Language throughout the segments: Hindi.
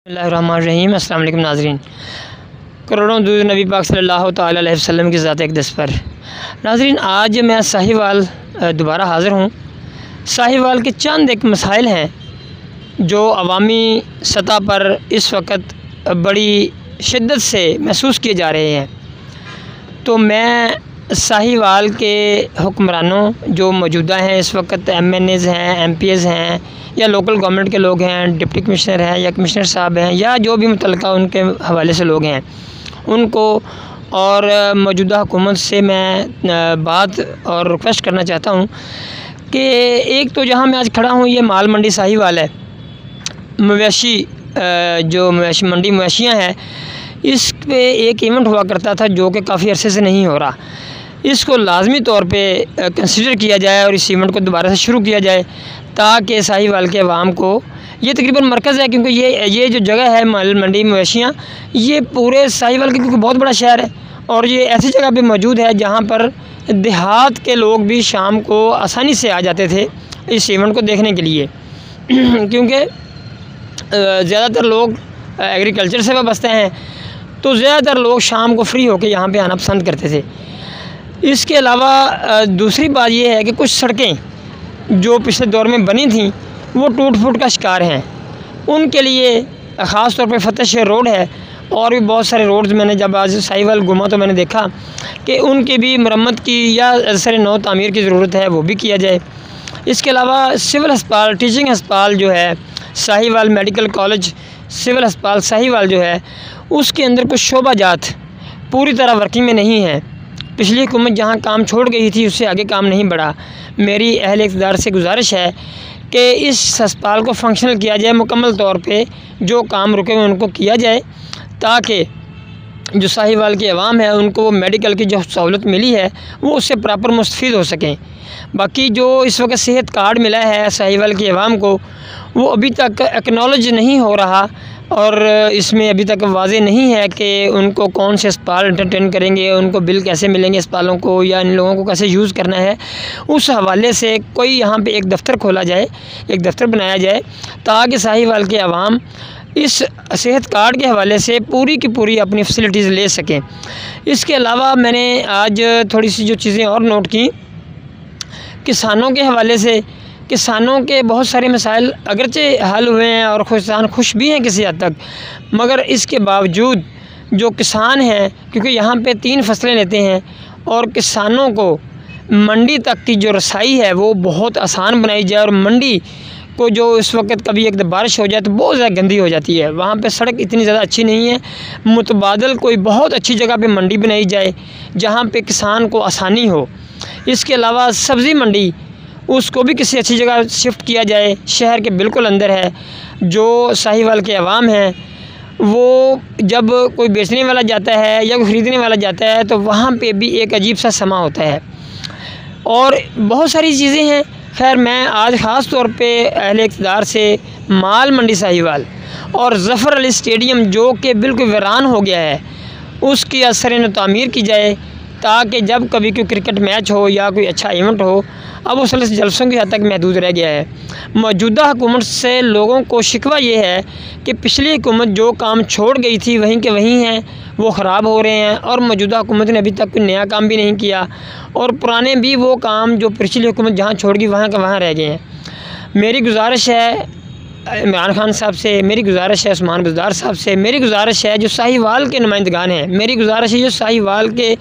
बिस्मिल्लाहिर्रहमानिर्रहीम। अस्सलाम वालेकुम नाज़रीन। करोड़ों दूर नबी पाक सल्लल्लाहु तआला अलैहि वसल्लम की ज़ात अक़दस पर। नाज़रीन, आज मैं साहिवाल दोबारा हाज़िर हूँ। साहिवाल के चंद एक मसाइल हैं जो अवामी सतह पर इस वक्त बड़ी शिद्दत से महसूस किए जा रहे हैं। तो मैं साहिवाल के हुक्मरानों जो मौजूदा हैं इस वक्त, MNAs हैं, MPs हैं, या लोकल गवर्नमेंट के लोग हैं, डिप्टी कमिश्नर हैं या कमिश्नर साहब हैं, या जो भी मुतल्लिका उनके हवाले से लोग हैं, उनको और मौजूदा हुकूमत से मैं बात और रिक्वेस्ट करना चाहता हूँ कि एक तो जहाँ मैं आज खड़ा हूँ ये माल मंडी साहिवाल है। मवेशी जो मवेशी मंडी मवेशियाँ हैं, इस पे एक इवेंट हुआ करता था जो कि काफ़ी अरसे से नहीं हो रहा। इसको लाजमी तौर पे कंसिडर किया जाए और इस इवेंट को दोबारा से शुरू किया जाए ताकि साहिवाल के अवाम को, ये तकरीबन मरकज़ है क्योंकि ये जो जगह है माल मंडी मवेशियाँ, ये पूरे साहिवाल के क्योंकि बहुत बड़ा शहर है और ये ऐसी जगह पे मौजूद है जहाँ पर देहात के लोग भी शाम को आसानी से आ जाते थे इस इवेंट को देखने के लिए क्योंकि ज़्यादातर लोग एग्रीकल्चर से वाबस्ता हैं, तो ज़्यादातर लोग शाम को फ्री होकर यहाँ पे आना पसंद करते थे। इसके अलावा दूसरी बात यह है कि कुछ सड़कें जो पिछले दौर में बनी थीं वो टूट फूट का शिकार हैं। उनके लिए ख़ास तौर पे फतेह शहर रोड है और भी बहुत सारे रोड्स, मैंने जब आज साहिवाल घूमा तो मैंने देखा कि उनकी भी मरम्मत की या सर नौ तामीर की ज़रूरत है, वो भी किया जाए। इसके अलावा सिविल अस्पताल, टीचिंग अस्पताल जो है साहिवाल, मेडिकल कॉलेज, सिविल अस्पताल साहिवाल जो है, उसके अंदर कुछ शोबाजात पूरी तरह वर्किंग में नहीं है। पिछली हुकूमत जहाँ काम छोड़ गई थी उससे आगे काम नहीं बढ़ा। मेरी अहले इक़्तिदार से गुजारिश है कि इस अस्पताल को फंक्शनल किया जाए, मुकम्मल तौर पे जो काम रुके हुए उनको किया जाए ताकि जो साहिवाल के अवाम है उनको वो मेडिकल की जो सहूलत मिली है वो उससे प्रॉपर मुस्तफ़ीद हो सकें। बाकी जो इस वक्त सेहत कार्ड मिला है साहिवाल के अवाम को, वो अभी तक एक्नॉलेज नहीं हो रहा और इसमें अभी तक वाज़ेह नहीं है कि उनको कौन से अस्पताल एंटरटेन करेंगे, उनको बिल कैसे मिलेंगे अस्पतालों को, या इन लोगों को कैसे यूज़ करना है। उस हवाले से कोई यहाँ पे एक दफ़्तर खोला जाए, एक दफ़्तर बनाया जाए ताकि साहिवाल के अवाम इस सेहत कार्ड के हवाले से पूरी की पूरी अपनी फैसिलिटीज़ ले सकें। इसके अलावा मैंने आज थोड़ी सी जो चीज़ें और नोट की, किसानों के हवाले से, किसानों के बहुत सारे मसाइल अगरचे हल हुए हैं और किसान खुश भी हैं किसी हद तक, मगर इसके बावजूद जो किसान हैं, क्योंकि यहाँ पे 3 फसलें लेते हैं और किसानों को मंडी तक की जो रसाई है वो बहुत आसान बनाई जाए। और मंडी को जो इस वक्त कभी एक बारिश हो जाए तो बहुत ज़्यादा गंदी हो जाती है, वहाँ पे सड़क इतनी ज़्यादा अच्छी नहीं है। मुतबादल कोई बहुत अच्छी जगह पे मंडी बनाई जाए जहाँ पे किसान को आसानी हो। इसके अलावा सब्ज़ी मंडी, उसको भी किसी अच्छी जगह शिफ्ट किया जाए, शहर के बिल्कुल अंदर है। जो साहिवाल के अवाम हैं वो जब कोई बेचने वाला जाता है या कोई ख़रीदने वाला जाता है तो वहाँ पे भी एक अजीब सा समा होता है और बहुत सारी चीज़ें हैं। खैर, मैं आज ख़ास तौर पे अहले इक़्तिदार से माल मंडी साहिवाल और ज़फ़र अली स्टेडियम जो कि बिल्कुल वीरान हो गया है, उसकी असर तामीर की जाए ताकि जब कभी कोई क्रिकेट मैच हो या कोई अच्छा इवेंट हो, अब वो सिर्फ जलसों की हद तक महदूद रह गया है। मौजूदा हुकूमत से लोगों को शिकवा ये है कि पिछली हुकूमत जो काम छोड़ गई थी वहीं के वहीं हैं, वो ख़राब हो रहे हैं और मौजूदा हुकूमत ने अभी तक कोई नया काम भी नहीं किया और पुराने भी वो काम जो पिछली हुकूमत जहाँ छोड़ गई वहाँ के वहाँ रह गए हैं। मेरी गुजारिश है इमरान खान साहब से, मेरी गुजारिश है उस्मान बुज़दार साहब से, मेरी गुजारिश है जो साहिवाल के नुमाइंदगान हैं, मेरी गुजारिश है जो साहिवाल के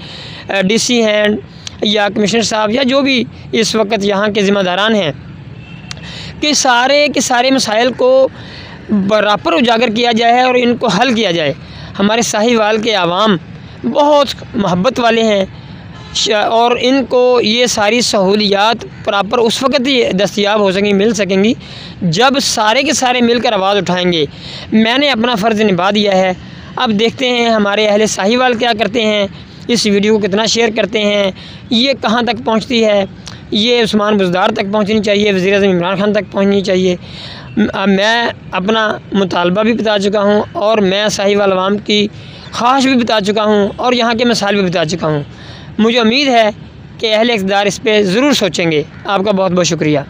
DC हैं या कमिश्नर साहब या जो भी इस वक्त यहाँ के ज़िम्मेदारान हैं, कि सारे के सारे मसाइल को बराबर उजागर किया जाए और इनको हल किया जाए। हमारे साहिवाल के आवाम बहुत मोहब्बत वाले हैं और इनको ये सारी सहूलियात प्रॉपर उस वक्त ही दस्तयाब हो सकेंगी, मिल सकेंगी जब सारे के सारे मिलकर आवाज़ उठाएंगे। मैंने अपना फ़र्ज़ निभा दिया है, अब देखते हैं हमारे अहले साहिवाल क्या करते हैं, इस वीडियो को कितना शेयर करते हैं, ये कहाँ तक पहुँचती है, ये उस्मान बुज़दार तक पहुँचनी चाहिए, वज़ीर-ए-आज़म इमरान खान तक पहुँचनी चाहिए। मैं अपना मुतालबा भी बता चुका हूँ और मैं साहिवाल अवाम की ख्वाहिश भी बता चुका हूँ और यहाँ के मसाइल भी बता चुका हूँ। मुझे उम्मीद है कि अहले इक़्तिदार इस पर ज़रूर सोचेंगे। आपका बहुत बहुत शुक्रिया।